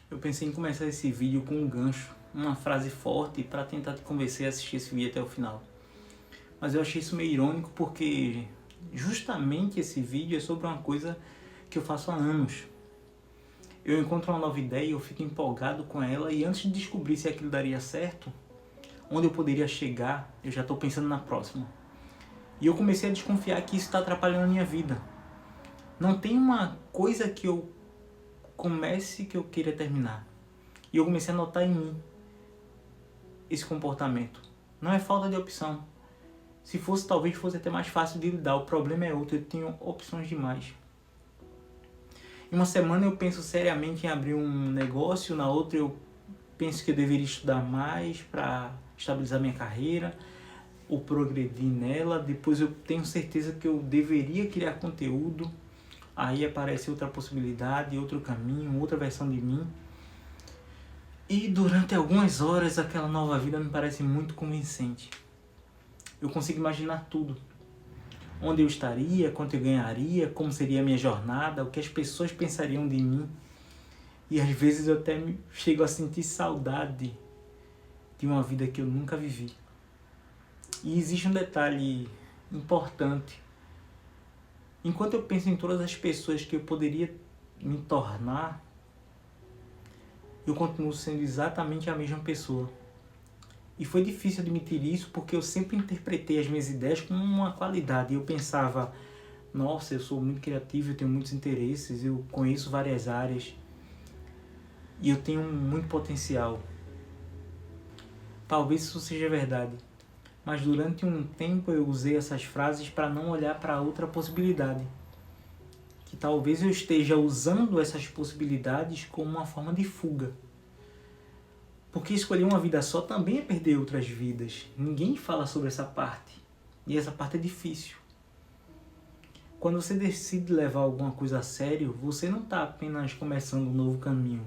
Eu pensei em começar esse vídeo com um gancho, uma frase forte para tentar te convencer a assistir esse vídeo até o final. Mas eu achei isso meio irônico porque justamente esse vídeo é sobre uma coisa que eu faço há anos. Eu encontro uma nova ideia e eu fico empolgado com ela, e antes de descobrir se aquilo daria certo, onde eu poderia chegar, eu já estou pensando na próxima. E eu comecei a desconfiar que isso está atrapalhando a minha vida. Não tem uma coisa que eu comece que eu queira terminar. E eu comecei a notar em mim esse comportamento. Não é falta de opção. Se fosse, talvez fosse até mais fácil de lidar. O problema é outro, eu tenho opções demais. Em uma semana eu penso seriamente em abrir um negócio, na outra eu penso que eu deveria estudar mais para estabilizar minha carreira ou progredir nela. Depois eu tenho certeza que eu deveria criar conteúdo. Aí aparece outra possibilidade, outro caminho, outra versão de mim. E durante algumas horas aquela nova vida me parece muito convincente. Eu consigo imaginar tudo. Onde eu estaria, quanto eu ganharia, como seria a minha jornada, o que as pessoas pensariam de mim. E às vezes eu até chego a sentir saudade de uma vida que eu nunca vivi. E existe um detalhe importante. Enquanto eu penso em todas as pessoas que eu poderia me tornar, eu continuo sendo exatamente a mesma pessoa. E foi difícil admitir isso porque eu sempre interpretei as minhas ideias como uma qualidade. Eu pensava, nossa, eu sou muito criativo, eu tenho muitos interesses, eu conheço várias áreas e eu tenho muito potencial. Talvez isso seja verdade, mas durante um tempo eu usei essas frases para não olhar para outra possibilidade. Que talvez eu esteja usando essas possibilidades como uma forma de fuga. Porque escolher uma vida só também é perder outras vidas. Ninguém fala sobre essa parte. E essa parte é difícil. Quando você decide levar alguma coisa a sério, você não está apenas começando um novo caminho.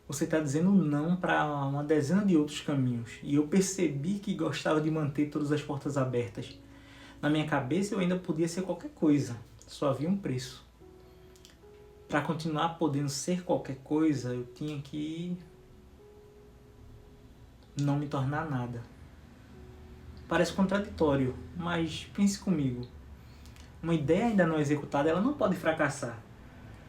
Você está dizendo não para uma dezena de outros caminhos. E eu percebi que gostava de manter todas as portas abertas. Na minha cabeça eu ainda podia ser qualquer coisa. Só havia um preço. Para continuar podendo ser qualquer coisa, eu tinha que não me tornar nada. Parece contraditório, mas pense comigo. Uma ideia ainda não executada, ela não pode fracassar.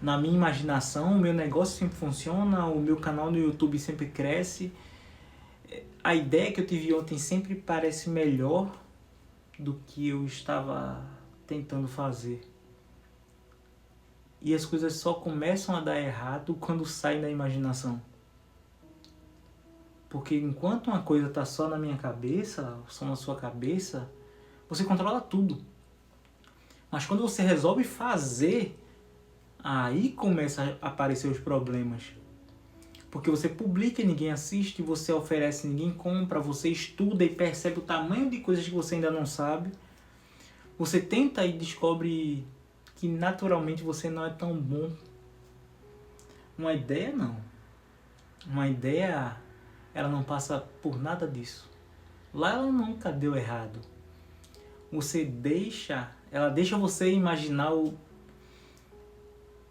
Na minha imaginação, o meu negócio sempre funciona, o meu canal no YouTube sempre cresce. A ideia que eu tive ontem sempre parece melhor do que eu estava tentando fazer. E as coisas só começam a dar errado quando saem da imaginação. Porque enquanto uma coisa está só na minha cabeça, só na sua cabeça, você controla tudo. Mas quando você resolve fazer, aí começa a aparecer os problemas. Porque você publica e ninguém assiste, você oferece e ninguém compra, você estuda e percebe o tamanho de coisas que você ainda não sabe. Você tenta e descobre que naturalmente você não é tão bom. Uma ideia não. Uma ideia, ela não passa por nada disso. Lá ela nunca deu errado. Ela deixa você imaginar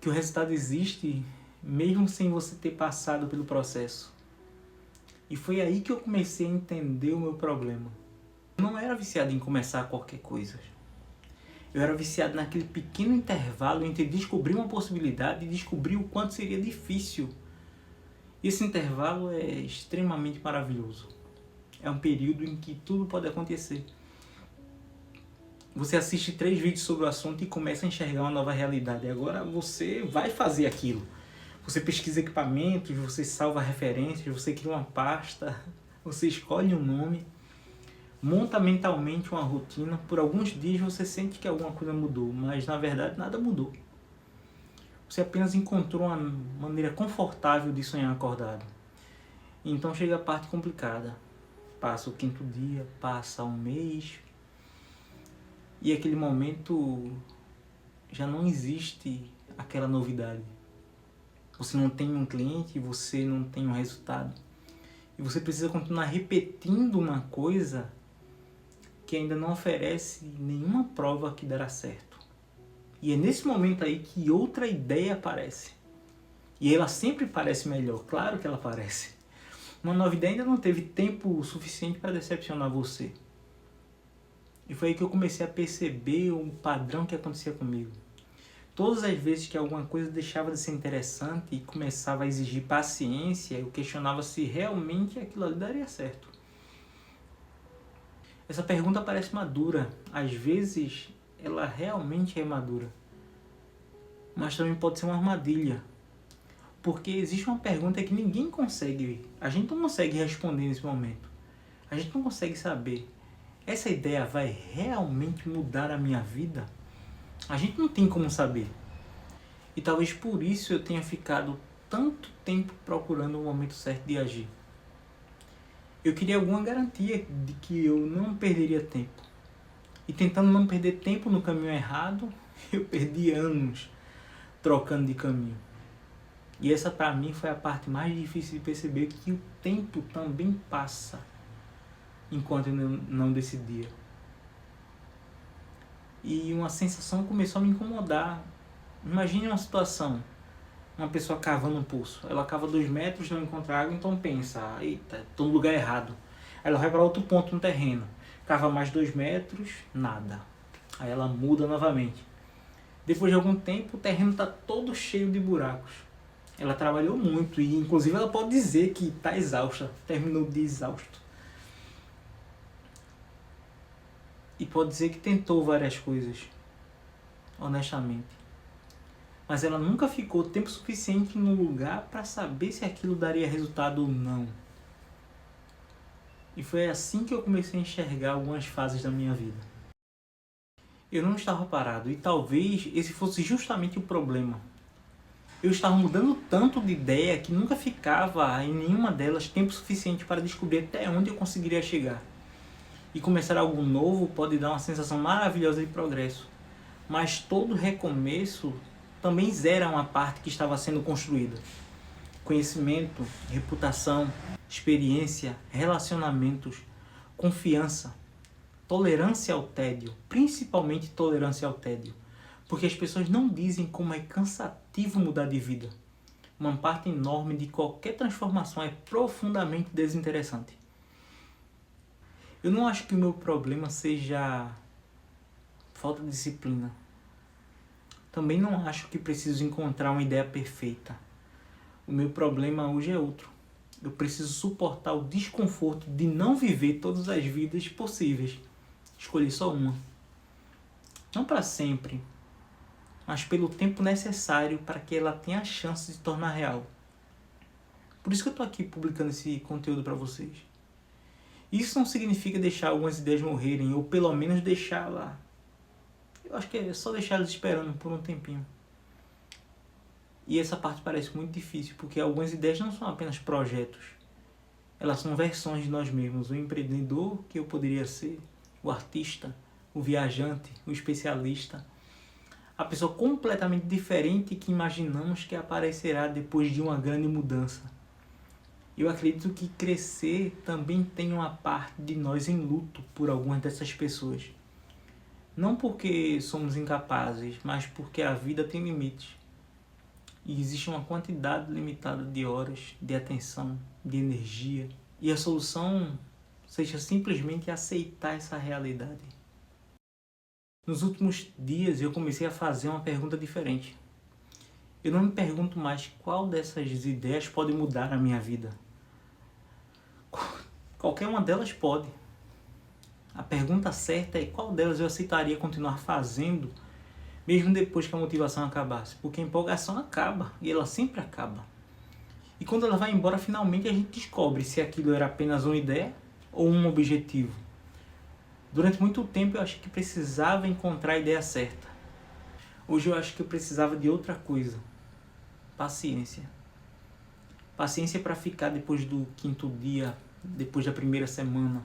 que o resultado existe mesmo sem você ter passado pelo processo. E foi aí que eu comecei a entender o meu problema. Eu não era viciado em começar qualquer coisa. Eu era viciado naquele pequeno intervalo entre descobrir uma possibilidade e descobrir o quanto seria difícil. Esse intervalo é extremamente maravilhoso. É um período em que tudo pode acontecer. Você assiste 3 vídeos sobre o assunto e começa a enxergar uma nova realidade. E agora você vai fazer aquilo. Você pesquisa equipamentos, você salva referências, você cria uma pasta, você escolhe um nome, monta mentalmente uma rotina. Por alguns dias você sente que alguma coisa mudou, mas na verdade nada mudou. Você apenas encontrou uma maneira confortável de sonhar acordado. Então chega a parte complicada. Passa o 5º dia, passa um mês, e aquele momento já não existe aquela novidade. Você não tem um cliente, você não tem um resultado. E você precisa continuar repetindo uma coisa que ainda não oferece nenhuma prova que dará certo. E é nesse momento aí que outra ideia aparece. E ela sempre parece melhor, claro que ela parece. Uma nova ideia ainda não teve tempo suficiente para decepcionar você. E foi aí que eu comecei a perceber o padrão que acontecia comigo. Todas as vezes que alguma coisa deixava de ser interessante e começava a exigir paciência, eu questionava se realmente aquilo ali daria certo. Essa pergunta parece madura. Às vezes, ela realmente é madura. Mas também pode ser uma armadilha. Porque existe uma pergunta que ninguém consegue, a gente não consegue responder nesse momento. A gente não consegue saber, essa ideia vai realmente mudar a minha vida? A gente não tem como saber. E talvez por isso eu tenha ficado tanto tempo procurando o momento certo de agir. Eu queria alguma garantia de que eu não perderia tempo. E tentando não perder tempo no caminho errado, eu perdi anos trocando de caminho. E essa para mim foi a parte mais difícil de perceber, que o tempo também passa enquanto eu não decidia. E uma sensação começou a me incomodar. Imagine uma situação, uma pessoa cavando um poço. Ela cava 2 metros, não encontra água, então pensa, eita, estou no lugar errado. Aí ela vai para outro ponto no terreno, cava mais 2 metros, nada. Aí ela muda novamente. Depois de algum tempo, o terreno está todo cheio de buracos. Ela trabalhou muito e inclusive ela pode dizer que está exausta, terminou de exausto. E pode dizer que tentou várias coisas, honestamente. Mas ela nunca ficou tempo suficiente no lugar para saber se aquilo daria resultado ou não. E foi assim que eu comecei a enxergar algumas fases da minha vida. Eu não estava parado e talvez esse fosse justamente o problema. Eu estava mudando tanto de ideia que nunca ficava em nenhuma delas tempo suficiente para descobrir até onde eu conseguiria chegar. E começar algo novo pode dar uma sensação maravilhosa de progresso. Mas todo recomeço também zera uma parte que estava sendo construída. Conhecimento, reputação, experiência, relacionamentos, confiança, tolerância ao tédio, principalmente tolerância ao tédio. Porque as pessoas não dizem como é cansativo mudar de vida. Uma parte enorme de qualquer transformação é profundamente desinteressante. Eu não acho que o meu problema seja falta de disciplina. Também não acho que preciso encontrar uma ideia perfeita. O meu problema hoje é outro. Eu preciso suportar o desconforto de não viver todas as vidas possíveis. Escolher só uma. Não para sempre, mas pelo tempo necessário para que ela tenha a chance de se tornar real. Por isso que eu estou aqui publicando esse conteúdo para vocês. Isso não significa deixar algumas ideias morrerem, ou pelo menos deixar lá. Eu acho que é só deixar elas esperando por um tempinho. E essa parte parece muito difícil, porque algumas ideias não são apenas projetos. Elas são versões de nós mesmos. O empreendedor que eu poderia ser, o artista, o viajante, o especialista. A pessoa completamente diferente que imaginamos que aparecerá depois de uma grande mudança. Eu acredito que crescer também tem uma parte de nós em luto por algumas dessas pessoas. Não porque somos incapazes, mas porque a vida tem limites. E existe uma quantidade limitada de horas, de atenção, de energia. E a solução seja simplesmente aceitar essa realidade. Nos últimos dias eu comecei a fazer uma pergunta diferente. Eu não me pergunto mais qual dessas ideias pode mudar a minha vida. Qualquer uma delas pode. A pergunta certa é qual delas eu aceitaria continuar fazendo, mesmo depois que a motivação acabasse. Porque a empolgação acaba, e ela sempre acaba. E quando ela vai embora, finalmente a gente descobre se aquilo era apenas uma ideia ou um objetivo. Durante muito tempo eu achei que precisava encontrar a ideia certa. Hoje eu acho que eu precisava de outra coisa. Paciência. Paciência para ficar depois do 5º dia, depois da primeira semana.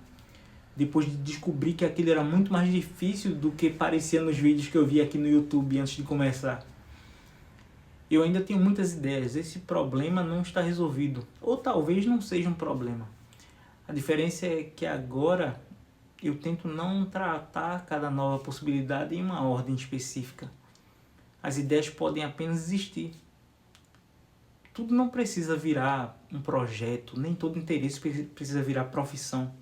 Depois de descobrir que aquilo era muito mais difícil do que parecia nos vídeos que eu vi aqui no YouTube antes de começar. Eu ainda tenho muitas ideias, esse problema não está resolvido. Ou talvez não seja um problema. A diferença é que agora eu tento não tratar cada nova possibilidade em uma ordem específica. As ideias podem apenas existir. tudo não precisa virar um projeto, nem todo interesse precisa virar profissão.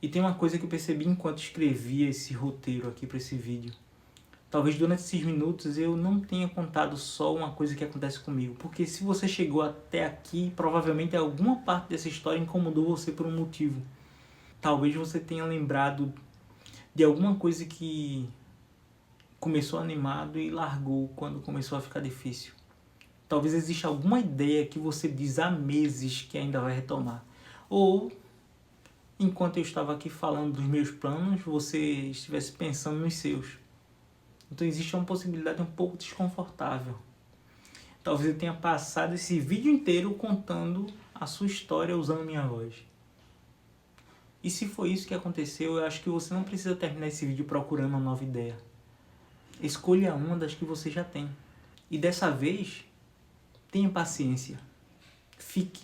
E tem uma coisa que eu percebi enquanto escrevia esse roteiro aqui para esse vídeo. Talvez durante esses minutos eu não tenha contado só uma coisa que acontece comigo, porque se você chegou até aqui, provavelmente alguma parte dessa história incomodou você por um motivo. Talvez você tenha lembrado de alguma coisa que começou animado e largou quando começou a ficar difícil. Talvez exista alguma ideia que você diz há meses que ainda vai retomar. Ou, enquanto eu estava aqui falando dos meus planos, você estivesse pensando nos seus. Então existe uma possibilidade um pouco desconfortável. Talvez eu tenha passado esse vídeo inteiro contando a sua história usando minha voz. E se foi isso que aconteceu, eu acho que você não precisa terminar esse vídeo procurando uma nova ideia. Escolha uma das que você já tem. E dessa vez, tenha paciência. Fique.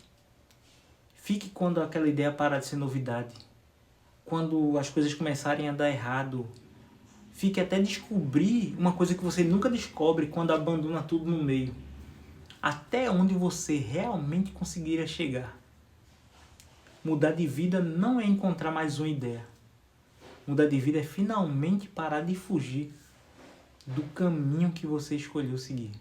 Fique quando aquela ideia parar de ser novidade. Quando as coisas começarem a dar errado. Fique até descobrir uma coisa que você nunca descobre quando abandona tudo no meio. Até onde você realmente conseguiria chegar. Mudar de vida não é encontrar mais uma ideia. Mudar de vida é finalmente parar de fugir do caminho que você escolheu seguir.